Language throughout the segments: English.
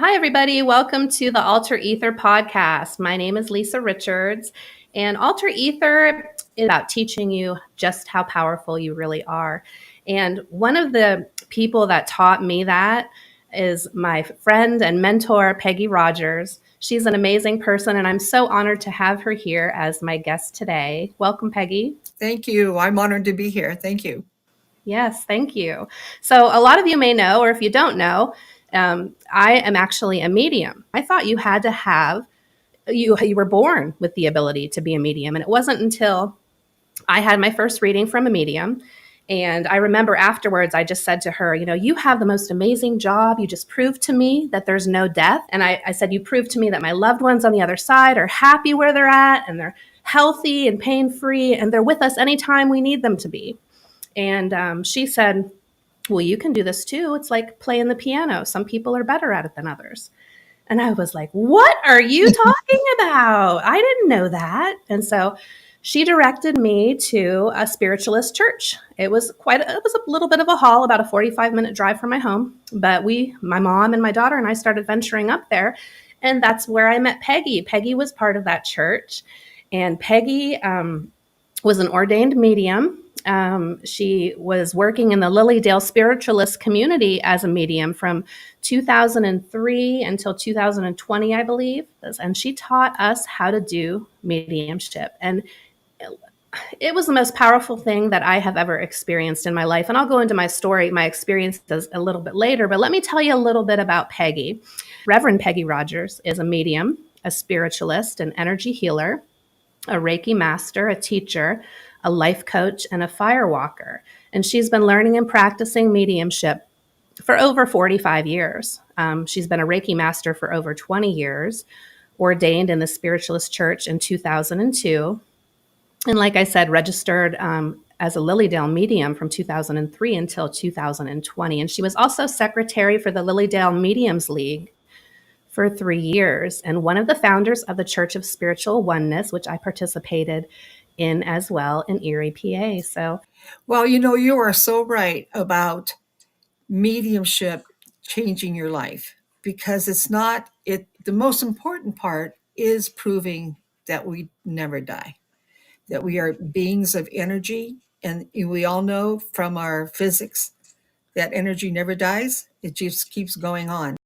Hi, everybody. Welcome to the Alter Ether podcast. My name is Lisa Richards, and Alter Ether is about teaching you just how powerful you really are. And one of the people that taught me that is my friend and mentor, Peggy Rogers. She's an amazing person, and I'm so honored to have her here as my guest today. Welcome, Peggy. Thank you. I'm honored to be here. Thank you. Yes, thank you. So, a lot of you may know, or if you don't know, I am actually a medium. I thought you had to have you were born with the ability to be a medium, and it wasn't until I had my first reading from a medium. And I remember afterwards, I just said to her, you have the most amazing job. You just proved to me that there's no death. And I said, you proved to me that my loved ones on the other side are happy where they're at, and they're healthy and pain free, and they're with us anytime we need them to be. And she said, well, you can do this too. It's like playing the piano. Some people are better at it than others. And I was like, what are you talking about? I didn't know that. And so she directed me to a Spiritualist Church. It was a little bit of a haul, about a 45-minute drive from my home. But my mom and my daughter and I started venturing up there. And that's where I met Peggy. Peggy was part of that church. And Peggy was an ordained medium. She was working in the Lilydale Spiritualist community as a medium from 2003 until 2020, I believe. And she taught us how to do mediumship. And it was the most powerful thing that I have ever experienced in my life. And I'll go into my story, my experiences a little bit later. But let me tell you a little bit about Peggy. Reverend Peggy Rogers is a medium, a spiritualist, an energy healer, a Reiki Master, a teacher, a life coach, and a firewalker. And she's been learning and practicing mediumship for over 45 years. She's been a Reiki Master for over 20 years, ordained in the Spiritualist Church in 2002. And like I said, registered as a Lilydale medium from 2003 until 2020. And she was also secretary for the Lilydale Mediums League for 3 years, and one of the founders of the Church of Spiritual Oneness, which I participated in as well in Erie, PA. So, well, you are so right about mediumship changing your life, because it's not it. The most important part is proving that we never die, that we are beings of energy. And we all know from our physics that energy never dies. It just keeps going on.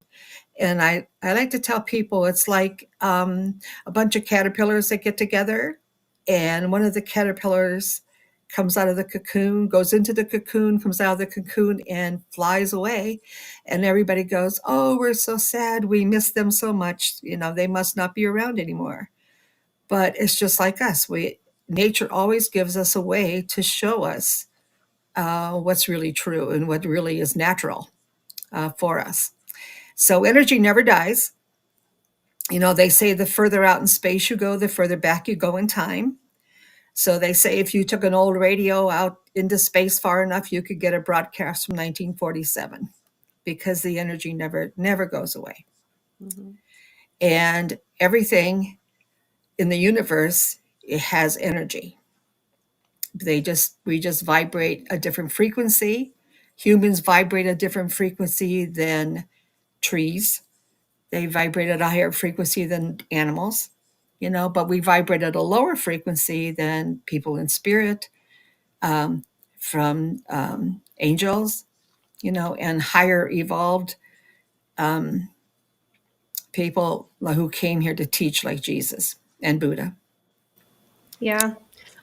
And I like to tell people it's like a bunch of caterpillars that get together, and one of the caterpillars comes out of the cocoon, goes into the cocoon, comes out of the cocoon, and flies away. And everybody goes, oh, we're so sad. We miss them so much. They must not be around anymore. But it's just like us. Nature always gives us a way to show us what's really true and what really is natural for us. So energy never dies. They say the further out in space you go, the further back you go in time. So they say if you took an old radio out into space far enough, you could get a broadcast from 1947, because the energy never goes away. mm-hmm. And everything in the universe, it has energy. We just vibrate a different frequency. Humans vibrate a different frequency than trees. They vibrate at a higher frequency than animals, but we vibrate at a lower frequency than people in spirit, from angels, and higher evolved people who came here to teach, like Jesus and Buddha. Yeah.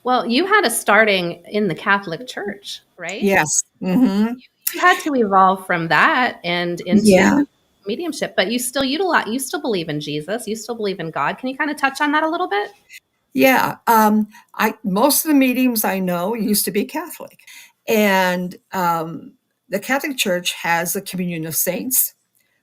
Well, you had a starting in the Catholic Church, right? Yes. Mm-hmm. You had to evolve from that and into Yeah. mediumship, but you still believe in Jesus. You still believe in God. Can you kind of touch on that a little bit? Yeah. Most of the mediums I know used to be Catholic, and the Catholic Church has a communion of saints.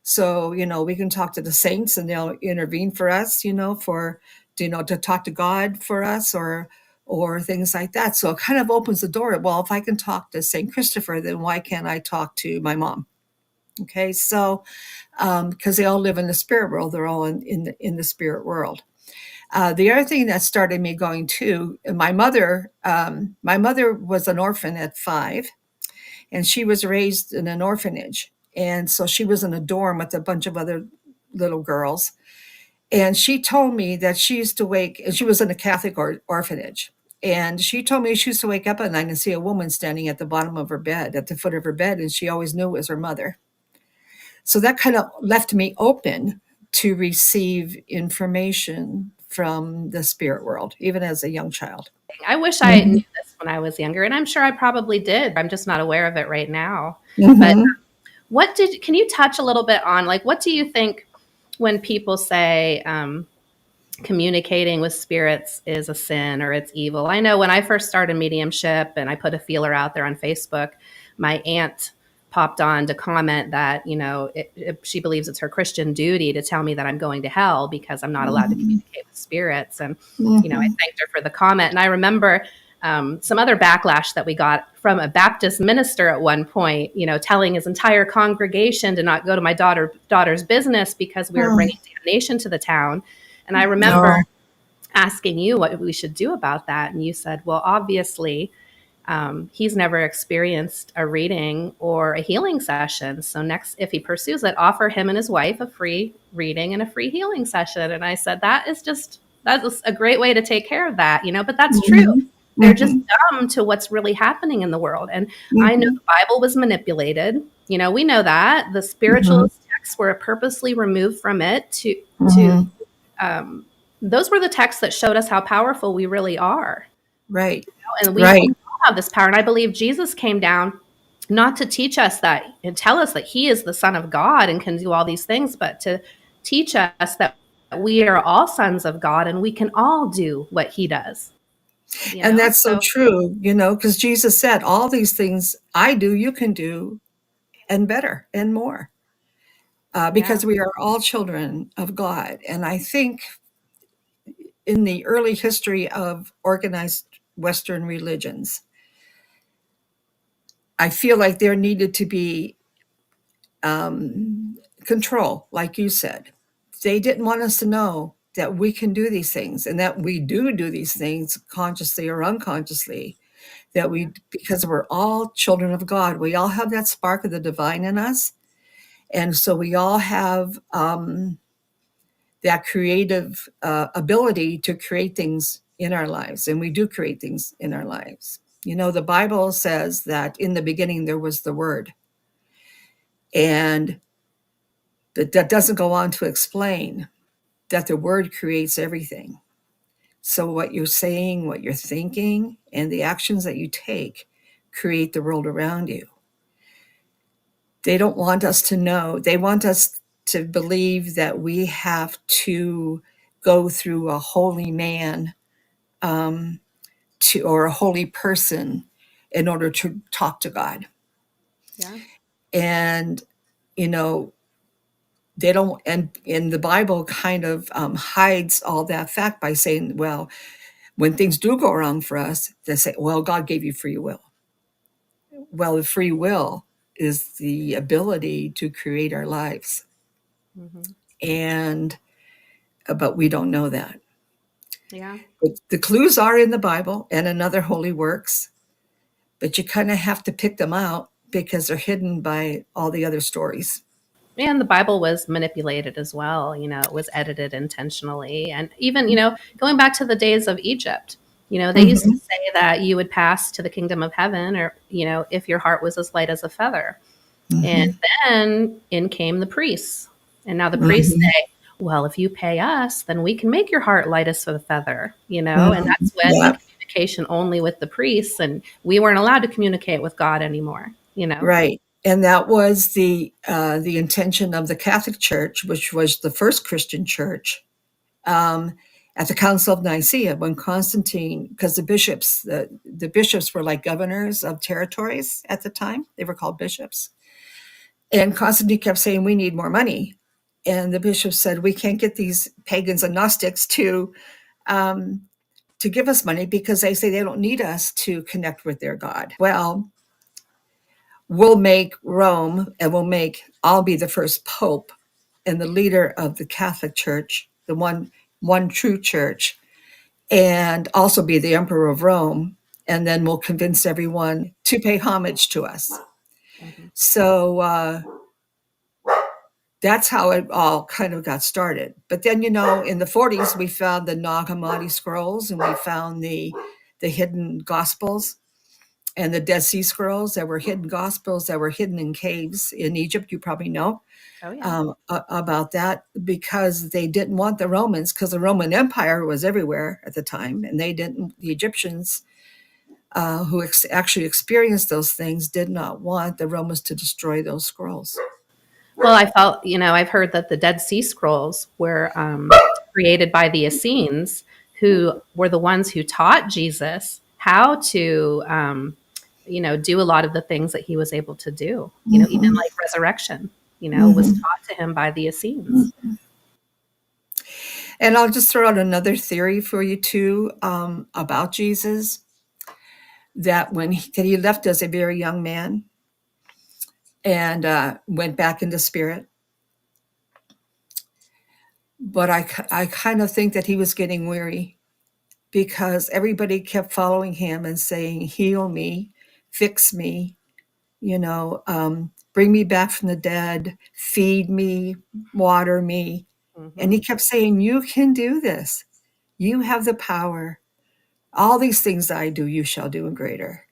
So, we can talk to the saints and they'll intervene for us, to talk to God for us, or things like that. So it kind of opens the door. Well, if I can talk to St. Christopher, then why can't I talk to my mom? Okay. So, because they all live in the spirit world, they're all in the spirit world. The other thing that started me going to my mother was an orphan at 5, and she was raised in an orphanage. And so she was in a dorm with a bunch of other little girls. And she told me that she used to and she was in a Catholic orphanage. And she told me she used to wake up at night and see a woman standing at the bottom of her bed, at the foot of her bed, and she always knew it was her mother. So that kind of left me open to receive information from the spirit world, even as a young child. I wish I knew this when I was younger, and I'm sure I probably did. I'm just not aware of it right now. But can you touch a little bit on, like, what do you think when people say communicating with spirits is a sin or it's evil? I know when I first started mediumship and I put a feeler out there on Facebook, my aunt popped on to comment that, she believes it's her Christian duty to tell me that I'm going to hell because I'm not allowed to communicate with spirits. And, I thanked her for the comment. And I remember some other backlash that we got from a Baptist minister at one point, telling his entire congregation to not go to my daughter's business because we were bringing damnation to the town. And I remember asking you what we should do about that. And you said, well, obviously, he's never experienced a reading or a healing session. So next, if he pursues it, offer him and his wife a free reading and a free healing session. And I said, that's a great way to take care of that, but that's true. They're just dumb to what's really happening in the world. And I know the Bible was manipulated. We know that the spiritualist texts were purposely removed from it those were the texts that showed us how powerful we really are. Right. And we all have this power. And I believe Jesus came down not to teach us that and tell us that he is the Son of God and can do all these things, but to teach us that we are all sons of God and we can all do what he does. And that's so true, because Jesus said, all these things I do, you can do, and better and more, because we are all children of God. And I think in the early history of organized Western religions, I feel like there needed to be control, like you said. They didn't want us to know that we can do these things and that we do these things consciously or unconsciously, because we're all children of God. We all have that spark of the divine in us. And so we all have that creative ability to create things in our lives. And we do create things in our lives. The Bible says that in the beginning there was the Word. And that doesn't go on to explain that the Word creates everything. So what you're saying, what you're thinking, and the actions that you take create the world around you. They don't want us to know. They want us to believe that we have to go through a holy man or a holy person in order to talk to God. Yeah. And, they don't, and the Bible kind of hides all that fact by saying, well, when things do go wrong for us, they say, well, God gave you free will. Well, the free will is the ability to create our lives. But we don't know that. Yeah. The clues are in the Bible and in other holy works, but you kind of have to pick them out because they're hidden by all the other stories. And the Bible was manipulated as well. It was edited intentionally. And even, going back to the days of Egypt, they used to say that you would pass to the kingdom of heaven or, if your heart was as light as a feather. And then in came the priests. And now the priests say, well, if you pay us, then we can make your heart light as a feather, and that's when communication only with the priests, and we weren't allowed to communicate with God anymore, Right. And that was the intention of the Catholic Church, which was the first Christian church, at the Council of Nicaea, when Constantine, because the bishops were like governors of territories at the time. They were called bishops. And Constantine kept saying, we need more money. And the bishops said, we can't get these pagans and Gnostics to give us money because they say they don't need us to connect with their God. Well, we'll make Rome and I'll be the first pope and the leader of the Catholic Church, the one true church, and also be the emperor of Rome. And then we'll convince everyone to pay homage to us. So that's how it all kind of got started. But then, in the 40s, we found the Nag Hammadi scrolls, and we found the hidden gospels and the Dead Sea Scrolls that were hidden gospels that were hidden in caves in Egypt. You probably know Oh yeah. about that, because they didn't want the Romans, because the Roman Empire was everywhere at the time, and they didn't. The Egyptians, who actually experienced those things, did not want the Romans to destroy those scrolls. Well, I felt, I've heard that the Dead Sea Scrolls were created by the Essenes, who were the ones who taught Jesus how to, do a lot of the things that he was able to do. Even Mm-hmm. like resurrection, was Mm-hmm. taught to him by the Essenes. And I'll just throw out another theory for you too, about Jesus, that that he left as a very young man and went back into spirit. But I kind of think that he was getting weary, because everybody kept following him and saying, heal me, fix me, bring me back from the dead, feed me, water me. And Mm-hmm. he kept saying, you can do this. You have the power. All these things I do, you shall do in greater.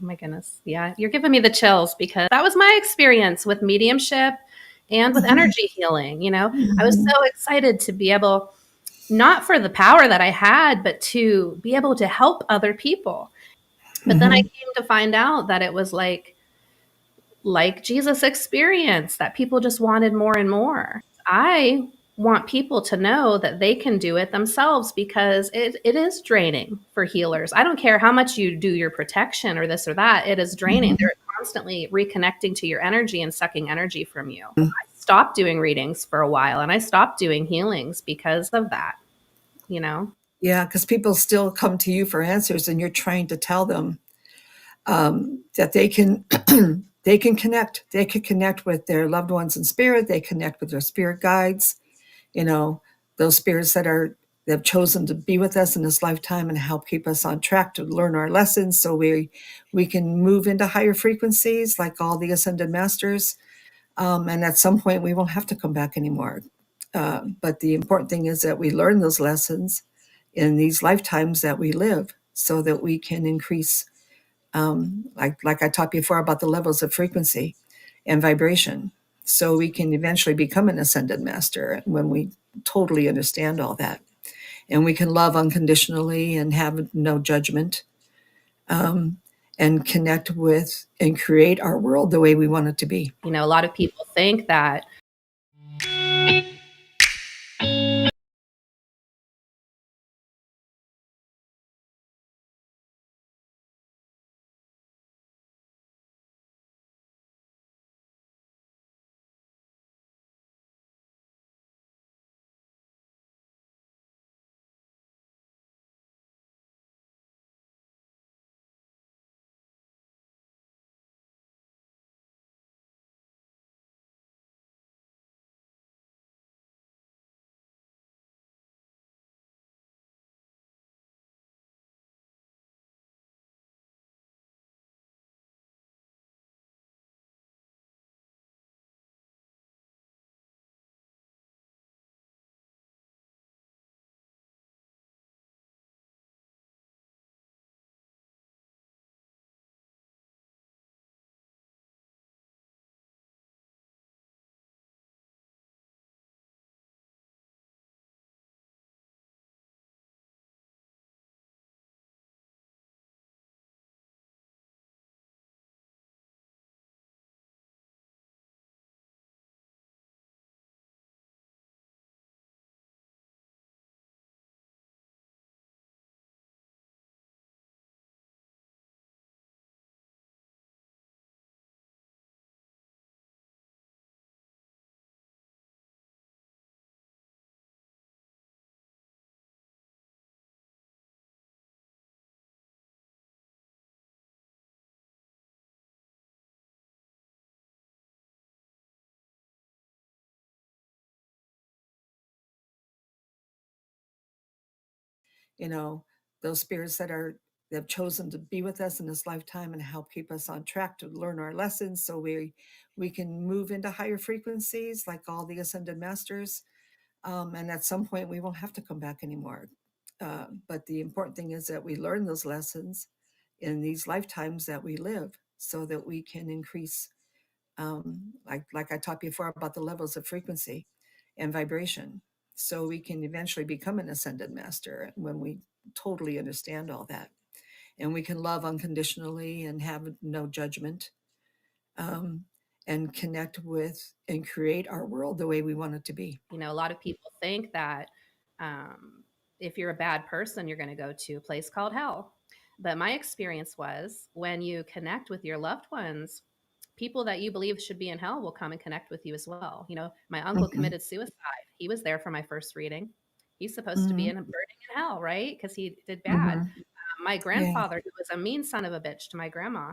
Oh my goodness. Yeah, you're giving me the chills because that was my experience with mediumship and with Mhm. energy healing. I was Mhm. so excited to be able, not for the power that I had, but to be able to help other people. But then I Mhm. came to find out that it was like Jesus experience, that people just wanted more and more. I want people to know that they can do it themselves, because it is draining for healers. I don't care how much you do your protection or this or that, it is draining. Mhm. They're constantly reconnecting to your energy and sucking energy from you. I stopped doing readings for a while, and I stopped doing healings because of that, you know? Yeah, because people still come to you for answers, and you're trying to tell them that they can they can connect. They can connect with their loved ones in spirit. They connect with their spirit guides. You know, those spirits that have chosen to be with us in this lifetime and help keep us on track to learn our lessons, so we can move into higher frequencies like all the ascended masters. And at some point, we won't have to come back anymore. But the important thing is that we learn those lessons in these lifetimes that we live, so that we can increase, like I talked before about the levels of frequency and vibration, so we can eventually become an ascended master when we totally understand all that. And we can love unconditionally and have no judgment, um, and connect with and create our world the way we want it to be. A lot of people think that You know, those spirits that are have chosen to be with us in this lifetime and help keep us on track to learn our lessons so we can move into higher frequencies like all the ascended masters. And at some point, we won't have to come back anymore. But the important thing is that we learn those lessons in these lifetimes that we live so that we can increase, like I talked before about the levels of frequency and vibration. So we can eventually become an ascended master when we totally understand all that. And we can love unconditionally and have no judgment, and connect with and create our world the way we want it to be. You know, a lot of people think that if you're a bad person, you're going to go to a place called hell. But my experience was when you connect with your loved ones, people that you believe should be in hell will come and connect with you as well. You know, my uncle committed suicide. He was there for my first reading. He's supposed to be burning in hell, right? Because he did bad. My grandfather, who was a mean son of a bitch to my grandma,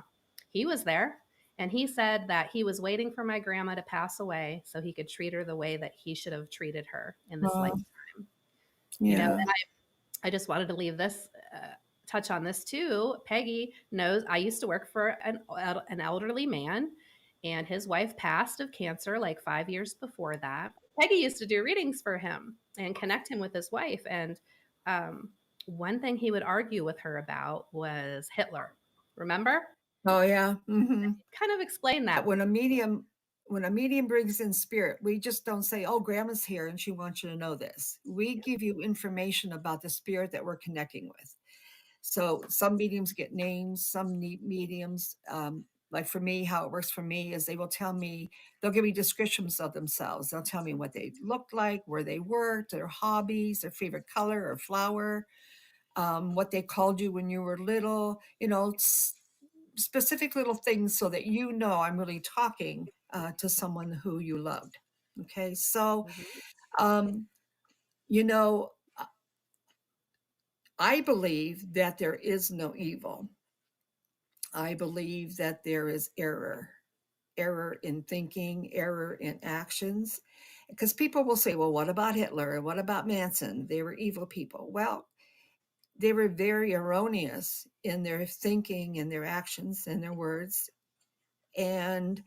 he was there. And he said that he was waiting for my grandma to pass away so he could treat her the way that he should have treated her in this lifetime. You know, and I just wanted to leave this, touch on this too. Peggy knows I used to work for an elderly man, and his wife passed of cancer like 5 years before that. Peggy used to do readings for him and connect him with his wife. And one thing he would argue with her about was Hitler. Remember? Oh yeah. Kind of explain that. When a medium brings in spirit, we just don't say, "Oh, Grandma's here and she wants you to know this." We give you information about the spirit that we're connecting with. So some mediums get names, some mediums, like for me, how it works for me is they'll give me descriptions of themselves. They'll tell me what they looked like, where they worked, their hobbies, their favorite color or flower, what they called you when you were little, specific little things so that I'm really talking to someone who you loved. Okay, so, I believe that there is no evil. I believe that there is error in thinking, error in actions. Because people will say, well, what about Hitler? What about Manson? They were evil people. Well, they were very erroneous in their thinking and their actions and their words. And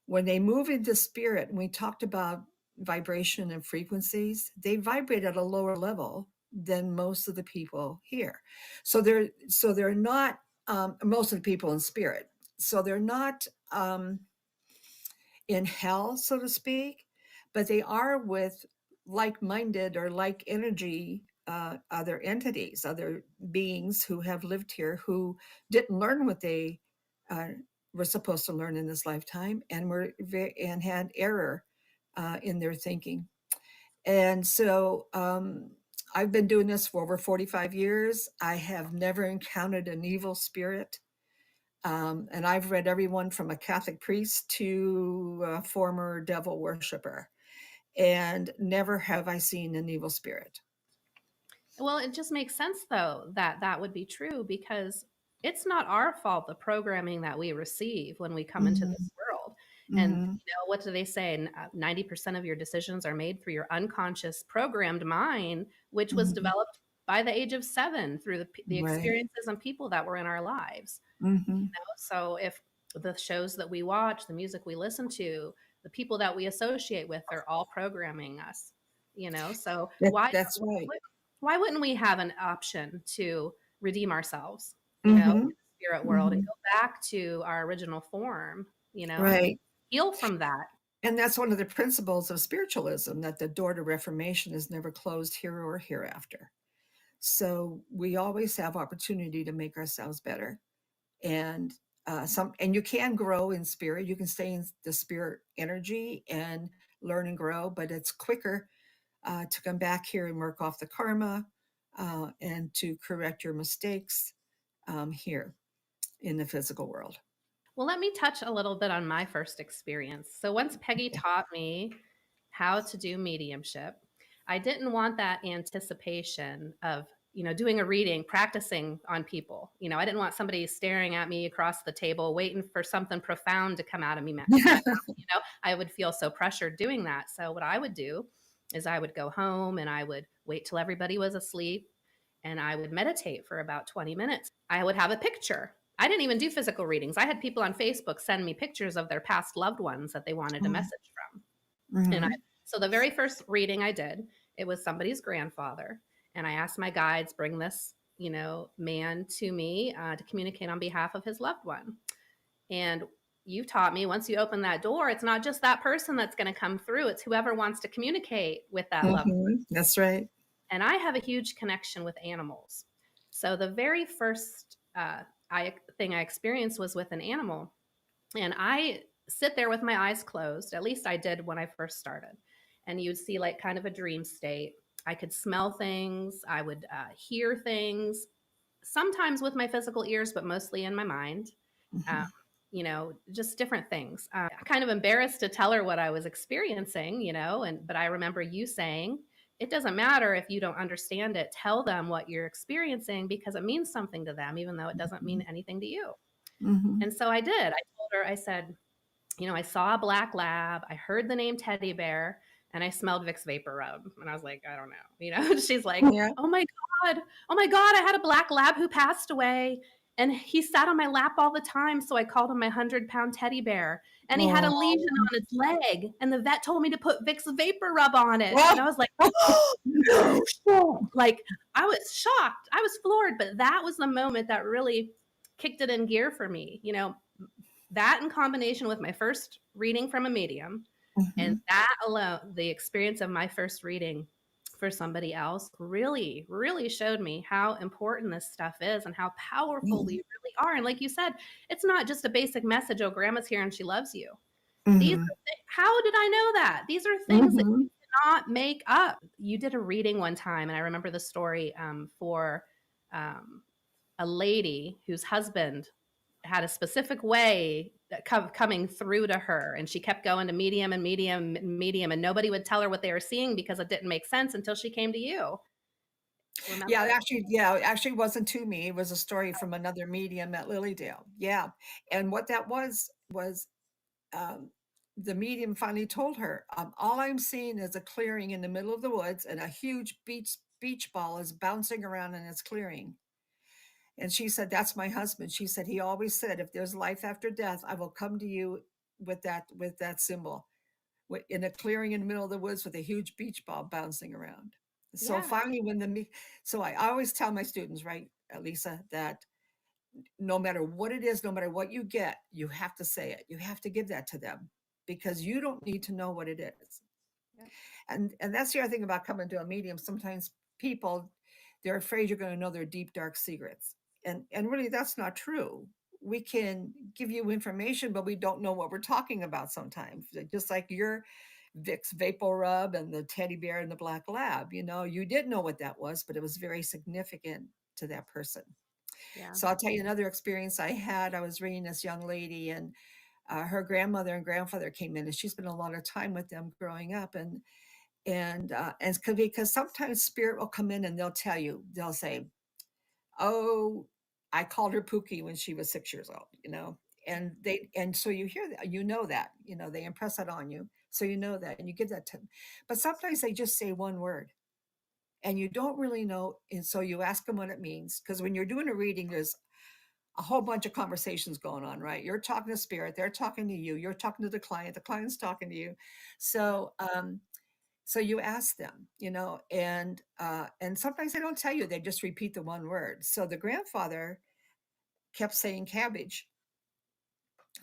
when they move into spirit, and we talked about vibration and frequencies, they vibrate at a lower level than most of the people here. So they're not most of the people in spirit. So they're not in hell, so to speak, but they are with like-minded or like energy other entities, other beings who have lived here who didn't learn what they were supposed to learn in this lifetime and had error in their thinking. And so I've been doing this for over 45 years. I have never encountered an evil spirit. And I've read everyone from a Catholic priest to a former devil worshiper. And never have I seen an evil spirit. Well, it just makes sense, though, that that would be true because it's not our fault, the programming that we receive when we come into this world. And what do they say? 90% of your decisions are made through your unconscious programmed mind, which was developed by the age of 7 through the experiences and people that were in our lives. So if the shows that we watch, the music we listen to, the people that we associate with, they're all programming us. So that's right. Why wouldn't we have an option to redeem ourselves, in the spirit world and go back to our original form, Right. heal from that? And that's one of the principles of spiritualism, that the door to reformation is never closed here or hereafter. So we always have opportunity to make ourselves better. And you can grow in spirit. You can stay in the spirit energy and learn and grow, but it's quicker to come back here and work off the karma and to correct your mistakes here in the physical world. Well, let me touch a little bit on my first experience. So once Peggy taught me how to do mediumship, I didn't want that anticipation of, doing a reading, practicing on people. I didn't want somebody staring at me across the table, waiting for something profound to come out of me. I would feel so pressured doing that. So what I would do is I would go home and I would wait till everybody was asleep. and I would meditate for about 20 minutes. I would have a picture. I didn't even do physical readings. I had people on Facebook send me pictures of their past loved ones that they wanted a message from. And so the very first reading I did, it was somebody's grandfather. And I asked my guides, bring this, man to me to communicate on behalf of his loved one. And you taught me once you open that door, it's not just that person that's going to come through. It's whoever wants to communicate with that loved one. That's right. And I have a huge connection with animals. So the very first thing I experienced was with an animal. And I sit there with my eyes closed. At least I did when I first started. And you'd see like kind of a dream state. I could smell things. I would hear things, sometimes with my physical ears, but mostly in my mind. Just different things. I'm kind of embarrassed to tell her what I was experiencing, but I remember you saying, it doesn't matter if you don't understand it. Tell them what you're experiencing because it means something to them, even though it doesn't mean anything to you. And so I did. I told her, I said, I saw a black lab. I heard the name teddy bear and I smelled Vicks Vapor Rub. And I was like, I don't know. She's like, oh my God, I had a black lab who passed away. And he sat on my lap all the time. So I called him my 100-pound teddy bear. And he had a lesion on his leg. And the vet told me to put Vicks Vapor Rub on it. And I was like, oh, no. Like, I was shocked. I was floored. But that was the moment that really kicked it in gear for me. That in combination with my first reading from a medium, and that alone, the experience of my first reading for somebody else really, really showed me how important this stuff is and how powerful we really are. And like you said, it's not just a basic message, oh, grandma's here and she loves you. These are how did I know that? These are things that you cannot make up. You did a reading one time, and I remember the story for a lady whose husband had a specific way coming through to her, and she kept going to medium and medium and medium, and nobody would tell her what they were seeing because it didn't make sense until she came to you. Remember? It actually wasn't to me. It was a story from another medium at Lilydale. Yeah. And what that was the medium finally told her, all I'm seeing is a clearing in the middle of the woods and a huge beach ball is bouncing around in its clearing. And she said, that's my husband. She said, he always said, if there's life after death, I will come to you with that symbol in a clearing in the middle of the woods with a huge beach ball bouncing around. So finally, so I always tell my students, right, Lisa, that no matter what it is, no matter what you get, you have to say it. You have to give that to them because you don't need to know what it is. Yeah. And that's the other thing about coming to a medium. Sometimes people, they're afraid you're going to know their deep, dark secrets. And really, that's not true. We can give you information, but we don't know what we're talking about sometimes. Just like your Vicks Vapor Rub and the teddy bear and the black lab, you didn't know what that was, but it was very significant to that person. Yeah. So I'll tell you another experience I had. I was reading this young lady, and her grandmother and grandfather came in, and she spent a lot of time with them growing up. And because sometimes spirit will come in and they'll say, oh, I called her Pookie when she was 6 years old, and so you hear that, that, they impress that on you. So that, and you give that to them. But sometimes they just say one word and you don't really know. And so you ask them what it means. Because when you're doing a reading, there's a whole bunch of conversations going on, right? You're talking to spirit, they're talking to you, you're talking to the client's talking to you. So, so you ask them, and sometimes they don't tell you, they just repeat the one word. So the grandfather kept saying cabbage.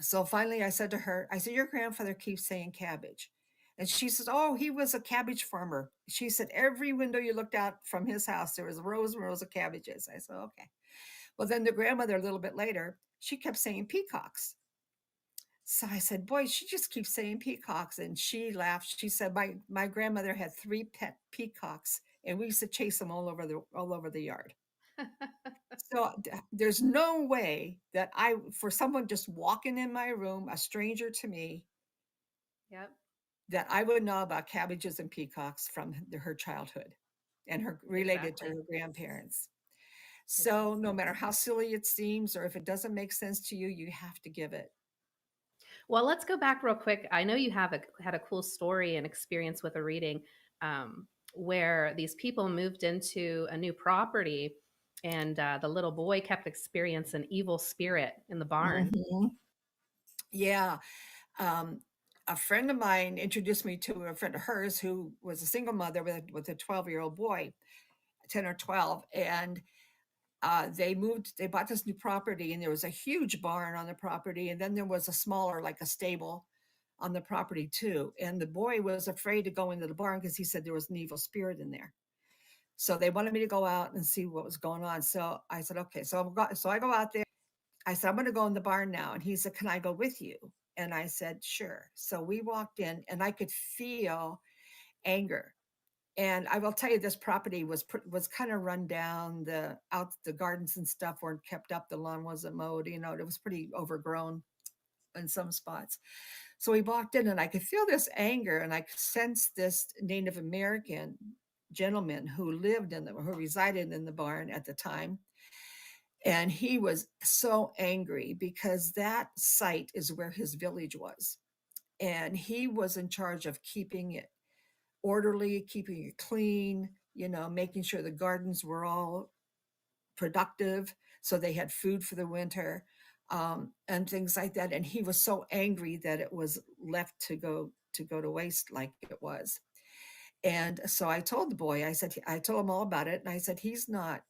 So finally I said to her, your grandfather keeps saying cabbage. And she says, oh, he was a cabbage farmer. She said, every window you looked out from his house, there was rows and rows of cabbages. I said, okay. Well, then the grandmother, a little bit later, she kept saying peacocks. So I said, boy, she just keeps saying peacocks. And she laughed. She said, my grandmother had 3 pet peacocks, and we used to chase them all over the yard. So there's no way that for someone just walking in my room, a stranger to me, that I would know about cabbages and peacocks from her childhood and her related to her grandparents. So no matter how silly it seems, or if it doesn't make sense to you, you have to give it. Well, let's go back real quick. I know you had a cool story and experience with a reading. where these people moved into a new property, and the little boy kept experiencing evil spirit in the barn. Mhm. Yeah. Um, a friend of mine introduced me to a friend of hers who was a single mother with a 12-year-old boy, 10 or 12, and they bought this new property, and there was a huge barn on the property, and then there was a smaller, like a stable on the property too. And the boy was afraid to go into the barn because he said there was an evil spirit in there. So they wanted me to go out and see what was going on. So I said, okay. So I go out there. I said, I'm going to go in the barn now. And he said, can I go with you? And I said, sure. So we walked in, and I could feel anger. And I will tell you, this property was kind of run down. The gardens and stuff weren't kept up. The lawn wasn't mowed. It was pretty overgrown in some spots. So we walked in, and I could feel this anger, and I sensed this Native American gentleman who resided in the barn at the time. And he was so angry because that site is where his village was. And he was in charge of keeping it orderly, keeping it clean, making sure the gardens were all productive so they had food for the winter, and things like that. And he was so angry that it was left to waste like it was. And so I told the boy, I told him all about it. And I said, he's not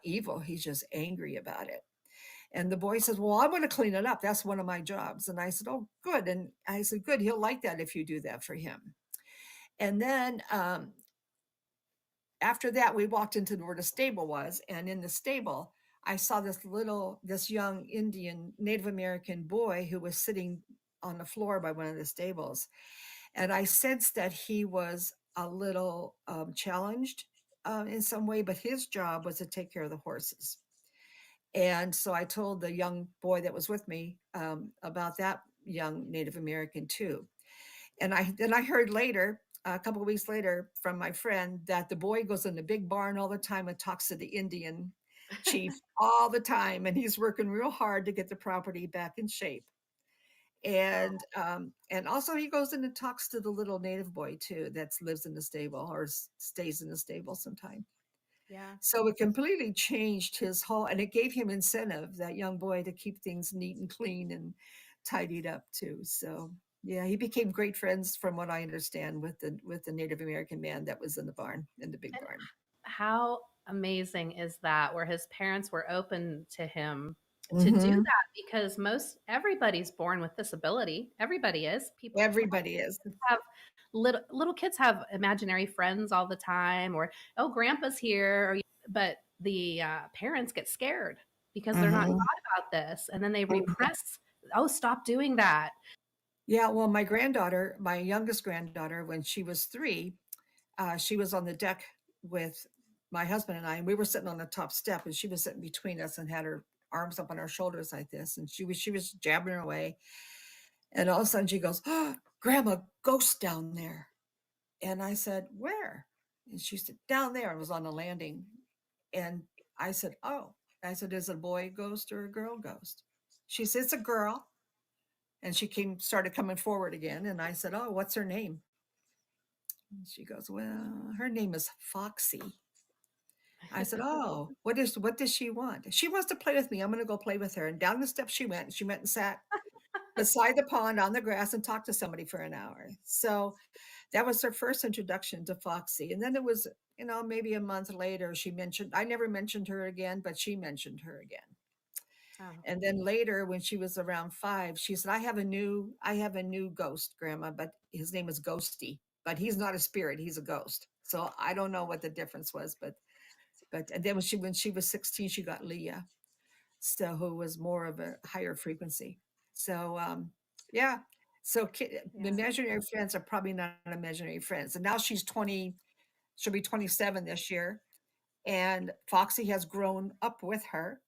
evil. He's just angry about it. And the boy says, well, I'm going to clean it up. That's one of my jobs. And I said, oh, good. And I said, good. He'll like that if you do that for him. And then after that, we walked into where the stable was. And in the stable, I saw this young Indian Native American boy who was sitting on the floor by one of the stables. And I sensed that he was a little challenged in some way, but his job was to take care of the horses. And so I told the young boy that was with me about that young Native American too. And I heard later, a couple of weeks later, from my friend that the boy goes in the big barn all the time and talks to the Indian chief all the time, and he's working real hard to get the property back in shape. Oh, And also he goes in and talks to the little native boy too that lives in the stable or stays in the stable sometime. yeah. So it completely changed his whole, and it gave him incentive, that young boy, to keep things neat and clean and tidied up too. So yeah, he became great friends, from what I understand, with the Native American man that was in the big And barn. how amazing is that, where his parents were open to him to do Hmm. that? Because most everybody's born with this ability. Everybody is. People Everybody is. have little kids have imaginary friends all the time, or oh, grandpa's here, but the parents get scared because they're not Hmm. taught about this, and then they repress. Oh, stop doing that. Yeah, well, my youngest granddaughter, when she was 3, she was on the deck with my husband and I, and we were sitting on the top step, and she was sitting between us and had her arms up on our shoulders like this, and she was jabbering away, and all of a sudden she goes, oh, "Grandma, ghost down there." And I said, "Where?" And she said, "Down there." It was on the landing, and I said, "Oh." I said, "Is it a boy ghost or a girl ghost?" She said, "It's a girl." And she started coming forward again, and I said, "Oh, what's her name?" And she goes, "Well, her name is Foxy." I said, "Oh, what does she want?" "She wants to play with me. I'm going to go play with her." And down the steps she went. And she went and sat beside the pond on the grass and talked to somebody for an hour. So that was her first introduction to Foxy. And then it was, maybe a month later, I never mentioned her again, but she mentioned her again. Oh, And then later, when she was around 5, she said, I have a new ghost, Grandma, but his name is Ghosty. But he's not a spirit; he's a ghost. So I don't know what the difference was, but and then when she was 16, she got Leah, so who was more of a higher frequency. So yeah, so yeah. imaginary friends are probably not imaginary friends. And now she's 20; she'll be 27 this year, and Foxy has grown up with her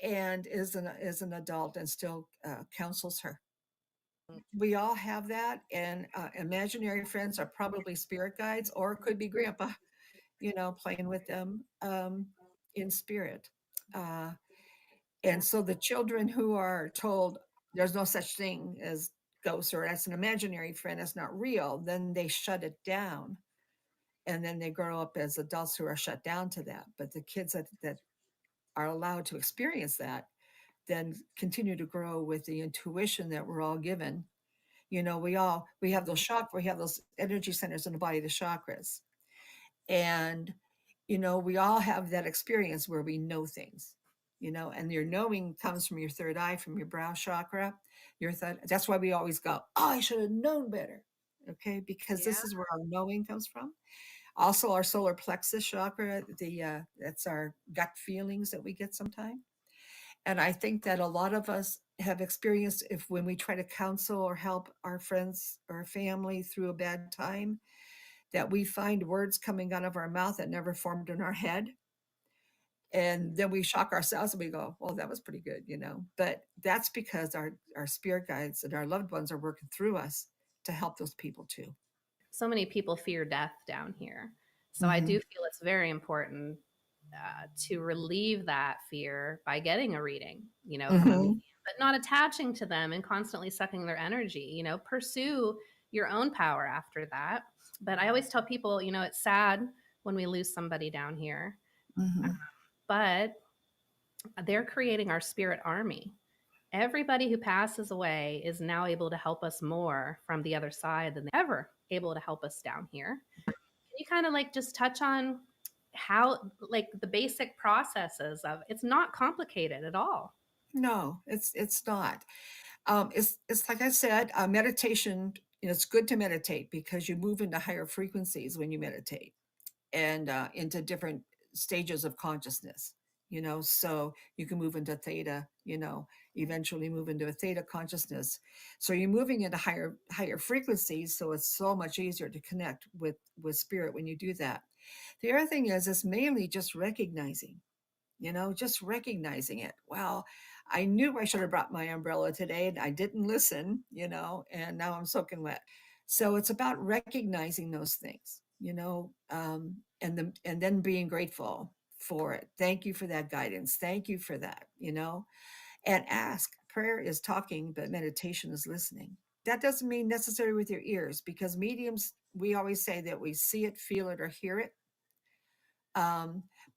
and is an adult and still counsels her. We all have that, and imaginary friends are probably spirit guides, or it could be grandpa, playing with them in spirit. Uh, Yeah. and so the children who are told there's no such thing as ghosts, or that's an imaginary friend, that's not real, then they shut it down. And then they grow up as adults who are shut down to that. But the kids that are allowed to experience that then continue to grow with the intuition that we're all given. You know, we have those energy centers in the body, the chakras. And, you know, we all have that experience where we know things, you know, and your knowing comes from your third eye, from your brow chakra. That's why we always go, oh, I should have known better. Okay. Because this is where our knowing comes from. Also, our solar plexus chakra, that's our gut feelings that we get sometimes. And I think that a lot of us have experienced, if when we try to counsel or help our friends or family through a bad time, that we find words coming out of our mouth that never formed in our head. And then we shock ourselves and we go, well, that was pretty good, you know. But that's because our spirit guides and our loved ones are working through us to help those people too. So many people fear death down here. So I do feel it's very important to relieve that fear by getting a reading, you know, from a medium, but not attaching to them and constantly sucking their energy. You know, pursue your own power after that. But I always tell people, you know, it's sad when we lose somebody down here, but they're creating our spirit army. Everybody who passes away is now able to help us more from the other side than they ever able to help us down here. Can you kind of like just touch on how, like, the basic processes of, it's not complicated at all? No, it's not. It's like I said, meditation. You know, it's good to meditate because you move into higher frequencies when you meditate, and into different stages of consciousness. You know, so you can move into theta. You know, eventually move into a theta consciousness. So you're moving into higher frequencies. So it's so much easier to connect with spirit when you do that. The other thing is, it's mainly just recognizing. You know, just recognizing it. Well, I knew I should have brought my umbrella today and I didn't listen, you know, and now I'm soaking wet. So it's about recognizing those things, you know, and then being grateful for it. Thank you for that guidance. Thank you for that, you know, and ask. Prayer is talking, but meditation is listening. That doesn't mean necessarily with your ears, because mediums, we always say that we see it, feel it, or hear it.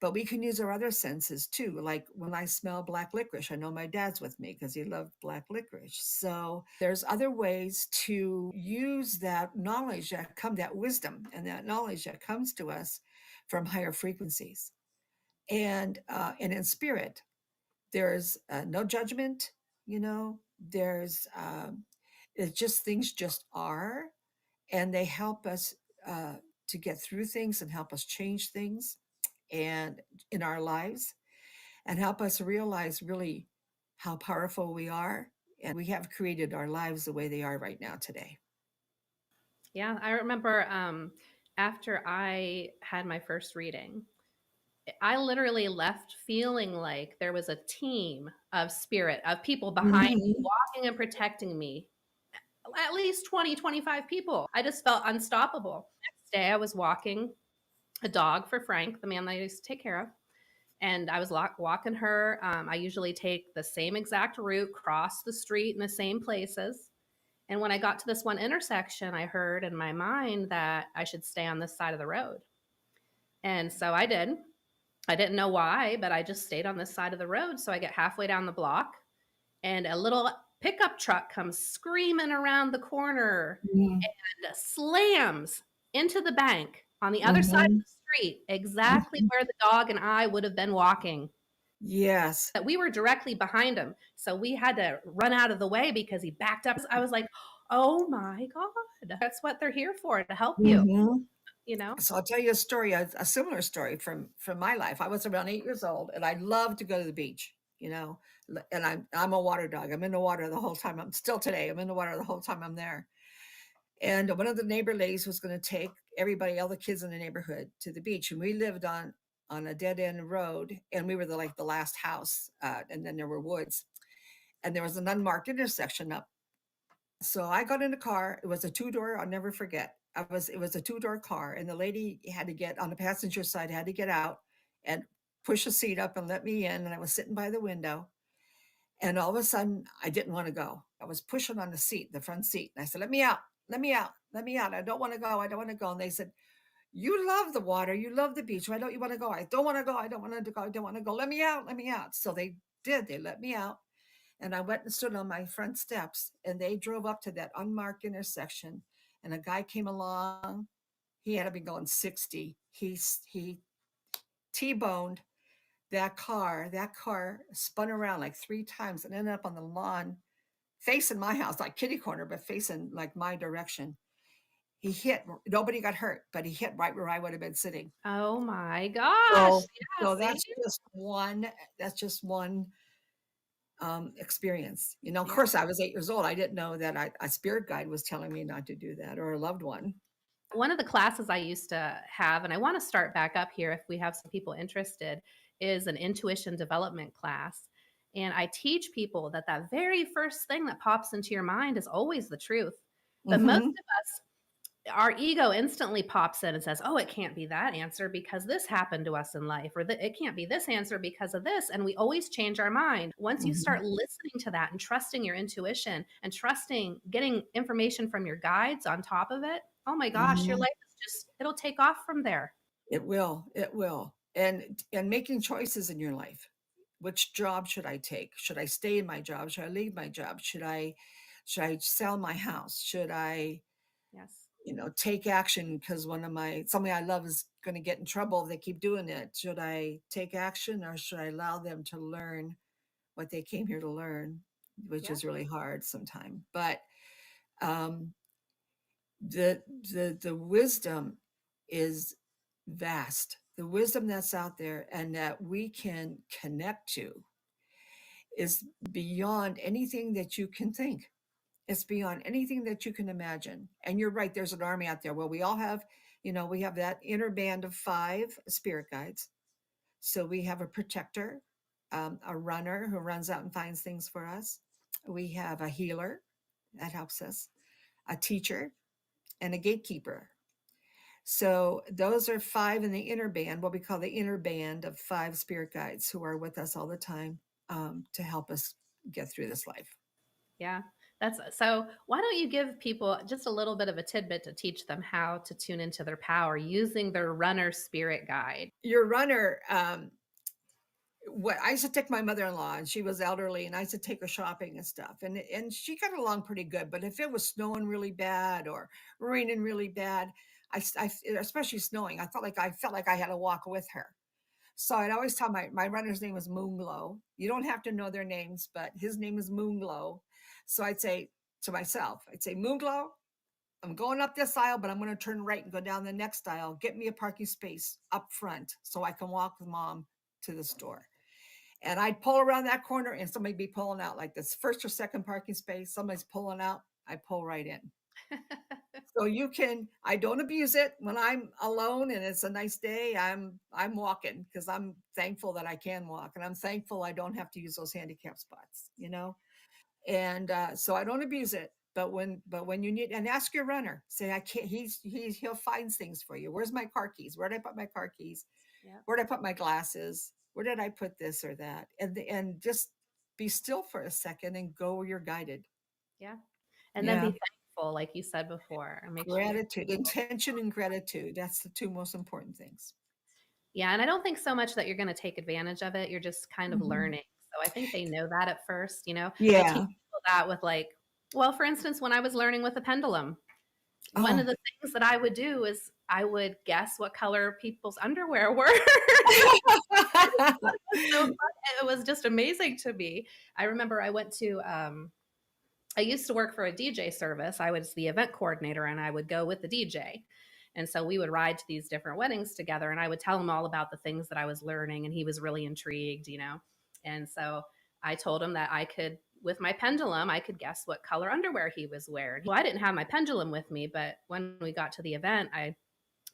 But we can use our other senses too. Like when I smell black licorice, I know my dad's with me because he loved black licorice. So there's other ways to use that knowledge that wisdom and that knowledge that comes to us from higher frequencies. And in spirit, there's no judgment, you know, it's just things just are, and they help us to get through things and help us change things and in our lives, and help us realize really how powerful we are, and we have created our lives the way they are right now today. Yeah, I remember after I had my first reading, I literally left feeling like there was a team of spirit, of people behind me, walking and protecting me. At least 20, 25 people. I just felt unstoppable. Next day, I was walking a dog for Frank, the man that I used to take care of. And I was walking her. I usually take the same exact route, cross the street in the same places. And when I got to this one intersection, I heard in my mind that I should stay on this side of the road. And so I did. I didn't know why, but I just stayed on this side of the road. So I get halfway down the block, and a little pickup truck comes screaming around the corner and slams into the bank on the other side of the street, exactly where the dog and I would have been walking. Yes. That we were directly behind him. So we had to run out of the way because he backed up. I was like, oh my God, that's what they're here for, to help you, you know? So I'll tell you a story, a similar story from my life. I was around 8 years old, and I loved to go to the beach, you know, and I'm a water dog. I'm in the water the whole time. I'm still today. I'm in the water the whole time I'm there. And one of the neighbor ladies was going to take everybody, all the kids in the neighborhood, to the beach. And we lived on a dead end road, and we were the last house. And then there were woods, and there was an unmarked intersection up. So I got in the car. It was a two-door. I'll never forget. It was a two-door car, and the lady had to get on the passenger side, had to get out and push a seat up and let me in. And I was sitting by the window, and all of a sudden I didn't want to go. I was pushing on the seat, the front seat. And I said, let me out, let me out, let me out. I don't want to go. I don't want to go. And they said, You love the water. You love the beach. Why don't you want to go? I don't want to go. I don't want to go. I don't want to go. Let me out. Let me out. So they did. They let me out. And I went and stood on my front steps, and they drove up to that unmarked intersection. And a guy came along. He had to be going 60. He T-boned that car. That car spun around like 3 times and ended up on the lawn facing my house, like kitty corner, but facing like my direction. He hit, nobody got hurt, but he hit right where I would have been sitting. Oh my gosh. So, Yeah, so see? that's just one experience. Of Yeah. course, I was 8 years old. I didn't know that a spirit guide was telling me not to do that, or a loved one. One of the classes I used to have, and I want to start back up here if we have some people interested, is an intuition development class. And I teach people that that very first thing that pops into your mind is always the truth. But most Mhm. of us, our ego instantly pops in and says, oh, it can't be that answer because this happened to us in life, or it can't be this answer because of this. And we always change our mind. Once you start Mhm. listening to that and trusting your intuition and trusting getting information from your guides on top of it, oh my gosh, your Mhm. life is just, it'll take off from there. It will. It will. And making choices in your life. Which job should I take? Should I stay in my job? Should I leave my job? Should I sell my house? Should I, Yes. take action because somebody I love is going to get in trouble if they keep doing it? Should I take action, or should I allow them to learn what they came here to learn, which Yeah. is really hard sometimes. But um, the wisdom is vast. The wisdom that's out there and that we can connect to is beyond anything that you can think. It's beyond anything that you can imagine. And you're right, there's an army out there. Well, we all have, we have that inner band of 5 spirit guides. So we have a protector, a runner who runs out and finds things for us. We have a healer that helps us, a teacher, and a gatekeeper. So those are 5 in the inner band, what we call the inner band of 5 spirit guides who are with us all the time, to help us get through this life. Yeah. That's so. Why don't you give people just a little bit of a tidbit to teach them how to tune into their power using their runner spirit guide? Your runner, what I used to take my mother-in-law, and she was elderly, and I used to take her shopping and stuff, and she got along pretty good. But if it was snowing really bad or raining really bad, especially snowing, I felt like I had to walk with her. So I'd always tell my runner's name was Moonglow. You don't have to know their names, but his name is Moonglow. So I'd say to myself, Moonglow, I'm going up this aisle, but I'm going to turn right and go down the next aisle. Get me a parking space up front so I can walk with mom to the store. And I'd pull around that corner and somebody'd be pulling out like this first or second parking space. Somebody's pulling out. I pull right in. So I don't abuse it. When I'm alone and it's a nice day, I'm walking because I'm thankful that I can walk, and I'm thankful I don't have to use those handicap spots. And so I don't abuse it. But when you need, and ask your runner, say, I can't, he'll find things for you. Where's my car keys? Where did I put my car keys? Yeah. Where did I put my glasses? Where did I put this or that? And just be still for a second and go where you're guided. Yeah. And then Yeah. be thankful, like you said before, and make sure you're Gratitude, intention and gratitude. That's the 2 most important things. yeah. And I don't think so much that you're going to take advantage of it. You're just kind of Mhm. learning. So I think they know that at first. I teach Yeah. people that with well, for instance, when I was learning with a pendulum, one of Oh. the things that I would do is I would guess what color people's underwear were. So fun. It was just amazing to me. I remember I used to work for a DJ service. I was the event coordinator and I would go with the DJ. And so we would ride to these different weddings together and I would tell him all about the things that I was learning and he was really intrigued. And so I told him that with my pendulum, I could guess what color underwear he was wearing. Well, I didn't have my pendulum with me, but when we got to the event, I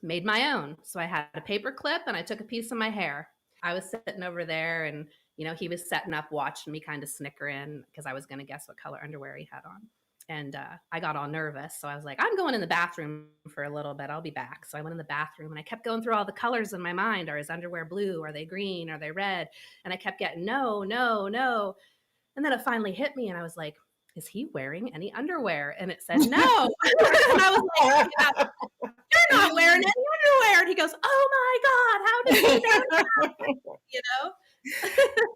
made my own. So I had a paper clip and I took a piece of my hair. I was sitting over there and, he was setting up, watching me kind of snickering because I was going to guess what color underwear he had on. And I got all nervous. So I was like, I'm going in the bathroom for a little bit. I'll be back. So I went in the bathroom and I kept going through all the colors in my mind. Are his underwear blue? Are they green? Are they red? And I kept getting no, no, no. And then it finally hit me and I was like, is he wearing any underwear? And it said no. And I was like, you're not wearing any underwear. He goes, "Oh my God, how did he know?" You know?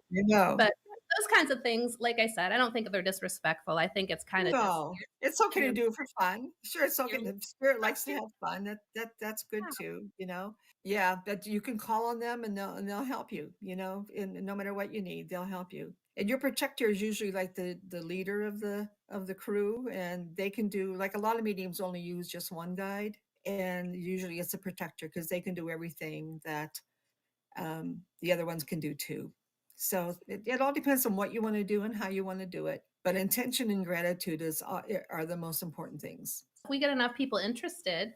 You know, But those kinds of things, like I said, I don't think they're disrespectful. I think it's kind of just no, it's okay to you're, do it for fun. Sure, it's okay. you're The spirit likes to have fun. That's good yeah, too. You know, yeah. But you can call on them, and they'll help you. You know, and no matter what you need, they'll help you. And your protector is usually like the leader of the crew, and they can do like a lot of mediums only use just one guide, and usually it's a protector because they can do everything that the other ones can do too. So it all depends on what you want to do and how you want to do it. But intention and gratitude are the most important things. if we get enough people interested,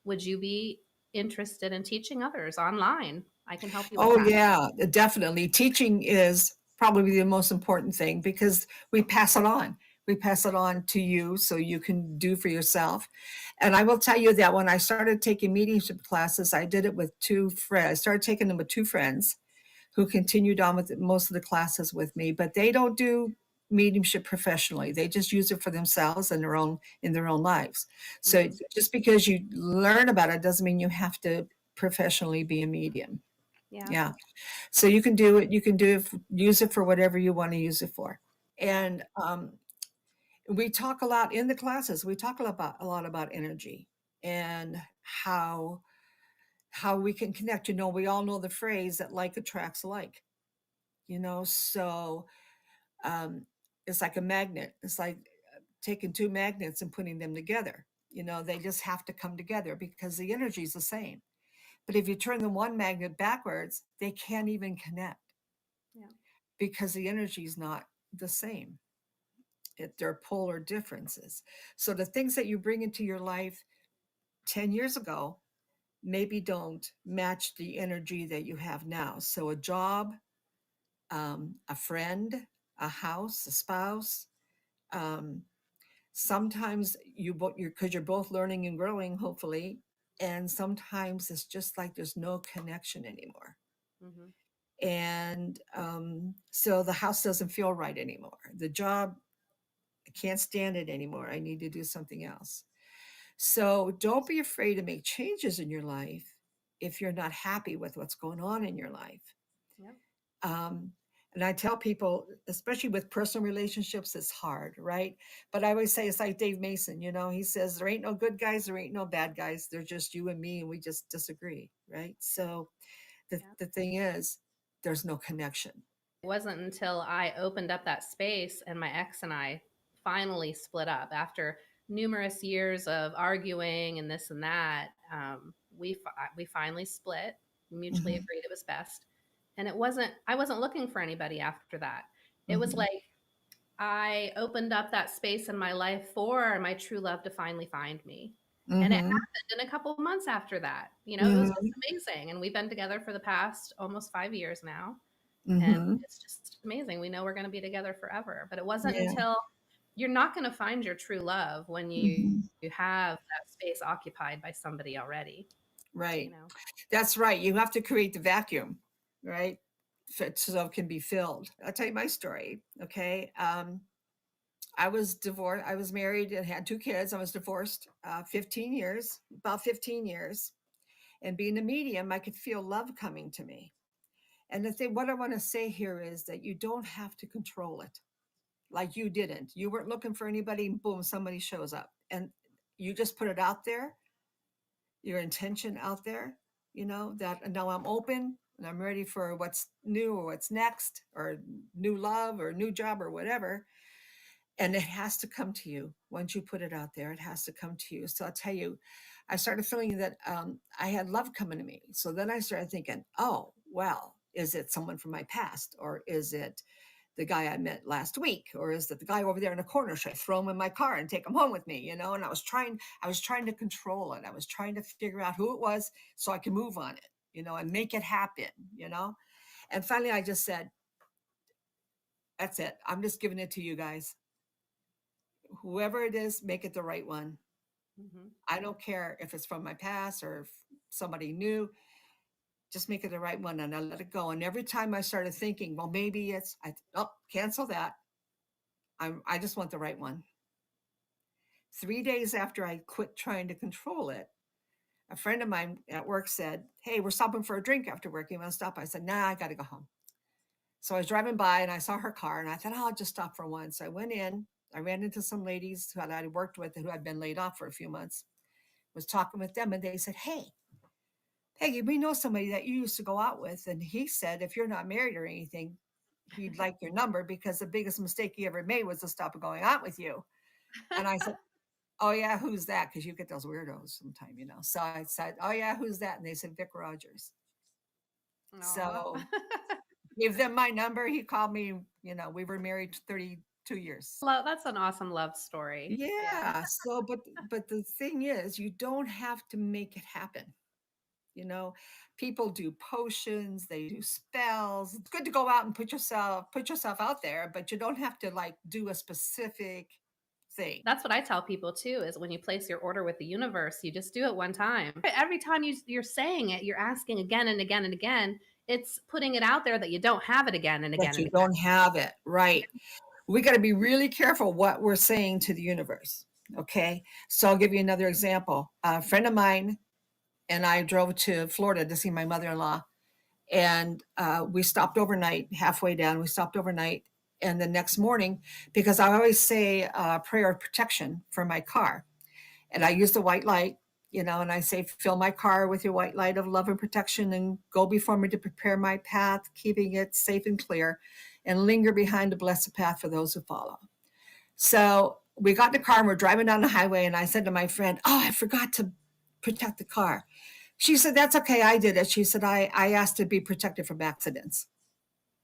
would you be interested in teaching others online? I can help you with Oh that. yeah, definitely. Teaching is probably the most important thing because we pass it on. We pass it on to you so you can do for yourself. And I will tell you that when I started taking mediumship classes, I did it with two friends. I started taking them with two friends who continued on with most of the classes with me, but they don't do mediumship professionally. They just use it for themselves and their own lives. So Mm-hmm. just because you learn about it doesn't mean you have to professionally be a medium. Yeah. Yeah. So you can do it. You can do it. Use it for whatever you want to use it for. Yeah. And we talk a lot in the classes. We talk a lot about energy and how we can connect. You know, we all know the phrase that like attracts like. You know, so um, it's like a magnet. It's like taking two magnets and putting them together. You know, they just have to come together because the energy is the same. But if you turn the one magnet backwards, they can't even connect Yeah. because the energy is not the same. They're polar differences. So the things that you bring into your life 10 years ago maybe don't match the energy that you have now. So a job, a friend, a house, a spouse, um, sometimes you're because you're both learning and growing, hopefully, and sometimes it's just like there's no connection anymore. Mm-hmm. And so the house doesn't feel right anymore. The job, I can't stand it anymore. I need to do something else. So don't be afraid to make changes in your life if you're not happy with what's going on in your life. Yep. Um, and I tell people, especially with personal relationships, it's hard, right? But I always say it's like Dave Mason, you know, he says, there ain't no good guys, there ain't no bad guys. They're just you and me, and we just disagree, right? So Yep. the thing is, there's no connection. It wasn't until I opened up that space and my ex and I finally split up after numerous years of arguing and this and that. We finally split, mutually Hmm. agreed it was best. And I wasn't looking for anybody after that. It was Hmm. like I opened up that space in my life for my true love to finally find me. And it Hmm. happened in a couple of months after that. You know, it was just Hmm. amazing. And we've been together for the past almost 5 years now. And Hmm. it's just amazing. We know we're going to be together forever. But it wasn't Yeah. until you're not going to find your true love when Hmm. you have that space occupied by somebody already, you Right. know? That's right. You have to create the vacuum, right? So it can be filled. I'll tell you my story. Okay. I was divorced. I was married and had two kids. I was divorced 15 years, about 15 years. And being a medium, I could feel love coming to me. And the thing, what I want to say here is that you don't have to control it like you didn't. You weren't looking for anybody, and boom, somebody shows up. And you just put it out there, your intention out there, you know, that now I'm open and I'm ready for what's new or what's next or new love or new job or whatever. And it has to come to you once you put it out there. It has to come to you. So I'll tell you, I started feeling that I had love coming to me. So then I started thinking, oh, well, is it someone from my past, or is it the guy I met last week, or is it the guy over there in the corner? Should I throw him in my car and take him home with me? You know, and I was trying to control it. I was trying to figure out who it was so I could move on it, you know, and make it happen, you know. And finally, I just said, that's it. I'm just giving it to you guys. Whoever it is, make it the right one. Mm-hmm. I don't care if it's from my past or if somebody new, just make it the right one. And I let it go. And every time I started thinking, well, maybe cancel that. I just want the right one. 3 days after I quit trying to control it, A friend of mine at work said, "Hey, we're stopping for a drink after work. You want to stop?" I said, "Nah, I got to go home." So I was driving by and I saw her car and I thought, "Oh, I'll just stop for one." So I went in. I ran into some ladies who I worked with who had been laid off for a few months. Was talking with them and they said, "Hey, Peggy, we know somebody that you used to go out with." And he said, "If you're not married or anything, he'd like your number because the biggest mistake he ever made was to stop going out with you." And I said, "Oh yeah, who's that?" Because you get those weirdos sometime, you know. So I said, "Oh yeah, who's that?" And they said, "Vic Rogers." Aw. So gave them my number. He called me, you know, we were married 32 years. That's an awesome love story. Yeah. Yeah. So, but the thing is, you don't have to make it happen. You know, people do potions, they do spells. It's good to go out and put yourself out there, but you don't have to like do a specific thing. That's what I tell people too, is when you place your order with the universe, you just do it one time. Every time you're saying it, you're asking again and again and again. It's putting it out there that you don't have it again and again That and you again. don't have it, right? We got to be really careful what we're saying to the universe. Okay. So I'll give you another example. A friend of mine and I drove to Florida to see my mother-in-law. And we stopped overnight, halfway down. We stopped overnight. And the next morning, because I always say a prayer of protection for my car, and I use the white light, you know, and I say, "Fill my car with your white light of love and protection and go before me to prepare my path, keeping it safe and clear, and linger behind the blessed path for those who follow." So we got in the car and we're driving down the highway. And I said to my friend, "Oh, I forgot to protect the car." She said, "That's okay. I did it." She said, I asked to be protected from accidents.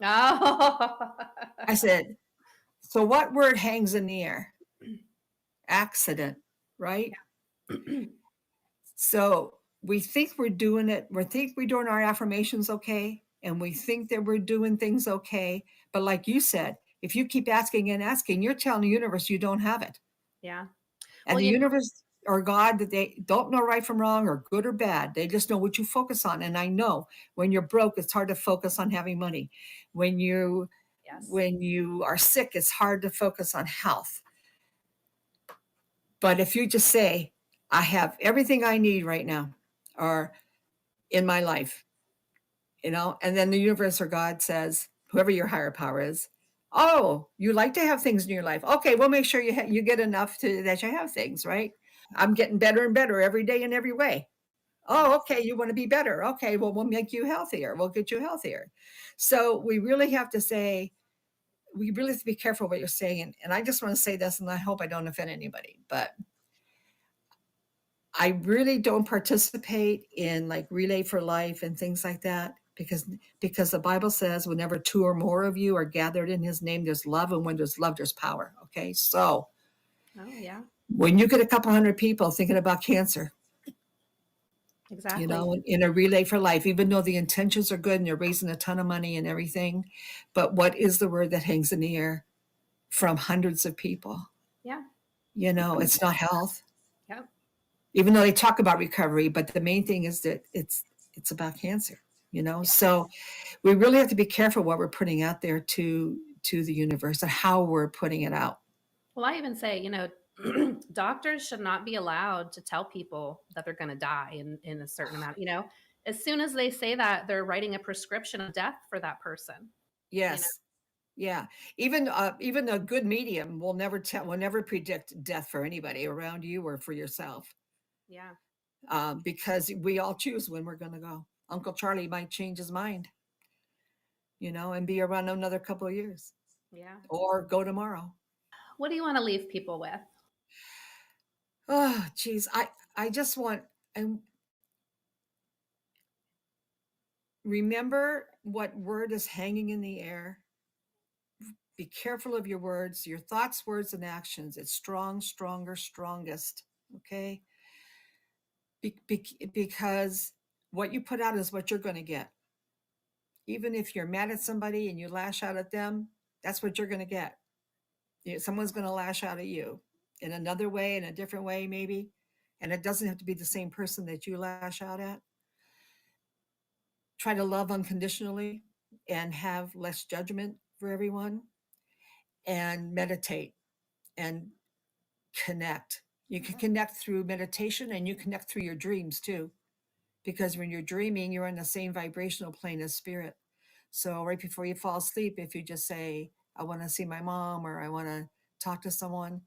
Oh. I said, "So what word hangs in the air?" Accident, right? So we think we're doing it. We think we're doing our affirmations okay. And we think that we're doing things okay. But like you said, if you keep asking and asking, you're telling the universe you don't have it. Yeah. And Well, the you universe or God, that they don't know right from wrong or good or bad. They just know what you focus on. And I know when you're broke, it's hard to focus on having money. When you yes. when you are sick, it's hard to focus on health. But if you just say, "I have everything I need right now," or in my life, you know, and then the universe or God says, whoever your higher power is, "Oh, you like to have things in your life. Okay, we'll make sure you get enough to that you have things, right? I'm getting better and better every day in every way." "Oh, Yes. okay, you want to be better. Okay, well, we'll make you healthier. We'll get you healthier." So we really have to say, we really have to be careful what you're saying. And I just want to say this, and I hope I don't offend anybody, but I really don't participate in like Relay for Life and things like that because the Bible says whenever two or more of you are gathered in his name, there's love, and when there's love, there's power. Okay. So Oh, yeah. when you get a couple hundred people thinking about cancer, you Exactly. know, in a Relay for Life, even though the intentions are good and they're raising a ton of money and everything, but what is the word that hangs in the air from hundreds of people? Yeah. You know, it's not health, Yep. even though they talk about recovery, but the main thing is that it's about cancer, you know. Yeah. So we really have to be careful what we're putting out there to the universe and how we're putting it out. Well, I even say, doctors should not be allowed to tell people that they're going to die in a certain amount. As soon as they say that, they're writing a prescription of death for that person. Yes. Yeah. Even a good medium will never predict death for anybody around you or for yourself, Yeah. because we all choose when we're going to go. Uncle Charlie might change his mind, you know, and be around another couple of years Yeah. or go tomorrow. What do you want to leave people with? Oh, geez. I just want, and remember what word is hanging in the air. Be careful of your words, your thoughts, words, and actions. It's strong, stronger, strongest. Okay. Because what you put out is what you're going to get. Even if you're mad at somebody and you lash out at them, that's what you're going to get. Someone's going to lash out at you in another way, in a different way, maybe. And it doesn't have to be the same person that you lash out at. Try to love unconditionally and have less judgment for everyone, and meditate and connect. You can connect through meditation, and you connect through your dreams too. Because when you're dreaming, you're in the same vibrational plane as spirit. So right before you fall asleep, if you just say, I want to see my mom, or I want to talk to someone,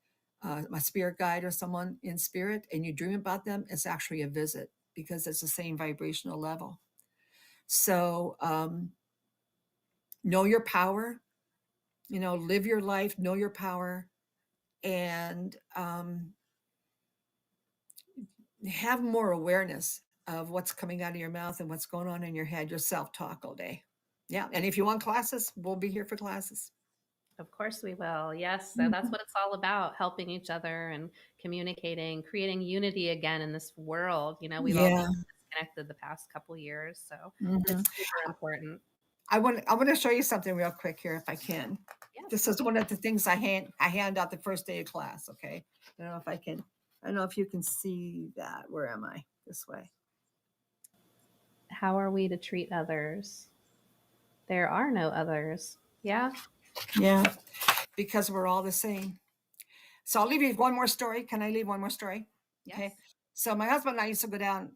my spirit guide or someone in spirit, and you dream about them, it's actually a visit because it's the same vibrational level. So know your power, live your life, know your power, and have more awareness of what's coming out of your mouth and what's going on in your head, your self-talk all day. Yeah. And if you want classes, we'll be here for classes. Of course we will. Yes. So that's what it's all about, helping each other and communicating, creating unity again in this world. We've all Yeah. been disconnected the past couple years. So Mhm. it's super important. I want to show you something real quick here, if I can. Yes. This is one of the things I hand out the first day of class. Okay. I don't know if I can. I don't know if you can see that. Where am I? This way. How are we to treat others? There are no others. Yeah. Yeah. Because we're all the same. So I'll leave you with one more story. Can I leave one more story? Okay. Yes. So my husband and I used to go down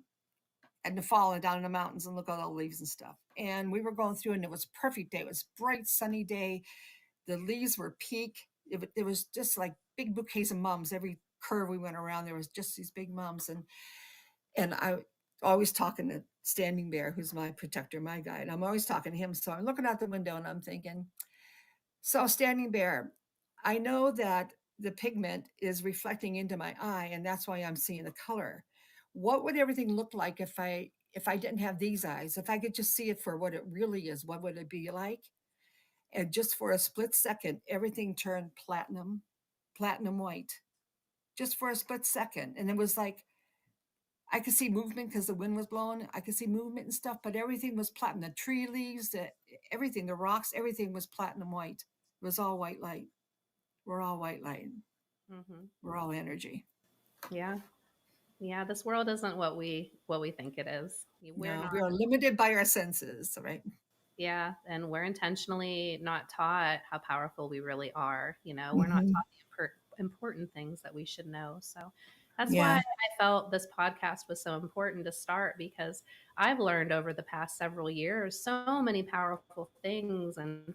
in the fall and down in the mountains and look at all the leaves and stuff. And we were going through, and it was a perfect day. It was a bright, sunny day. The leaves were peak. It was just like big bouquets of mums. Every curve we went around, there was just these big mums. And I always talking to Standing Bear, who's my protector, my guide. I'm always talking to him. So I'm looking out the window and I'm thinking, so Standing Bear, I know that the pigment is reflecting into my eye, and that's why I'm seeing the color. What would everything look like if I didn't have these eyes? If I could just see it for what it really is, what would it be like? And just for a split second, everything turned platinum white, just for a split second. And it was like, I could see movement because the wind was blowing. I could see movement and stuff, but everything was platinum. The tree leaves, everything, the rocks, everything was platinum white. It was all white light. We're all white light. Mm-hmm. We're all energy. Yeah. Yeah. This world isn't what we think it is. We're No, not. we are limited by our senses, right? Yeah. And we're intentionally not taught how powerful we really are. We're not Mm-hmm. taught the important things that we should know. So that's why Yeah. I felt this podcast was so important to start, because I've learned over the past several years so many powerful things, and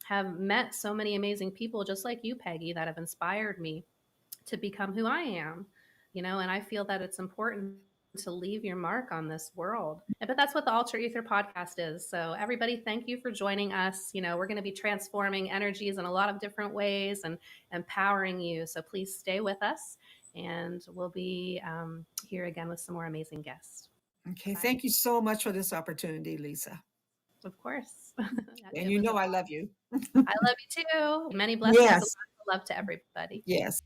have met so many amazing people just like you, Peggy, that have inspired me to become who I am, and I feel that it's important to leave your mark on this world. But that's what the Alter Ether podcast is. So everybody, thank you for joining us. We're going to be transforming energies in a lot of different ways and empowering you. So please stay with us, and we'll be here again with some more amazing guests. Okay. Bye. Thank you so much for this opportunity, Lisa. Of course. And It you was know I love you. I love you too. Many blessings and Yes. lots of love to everybody. Yes.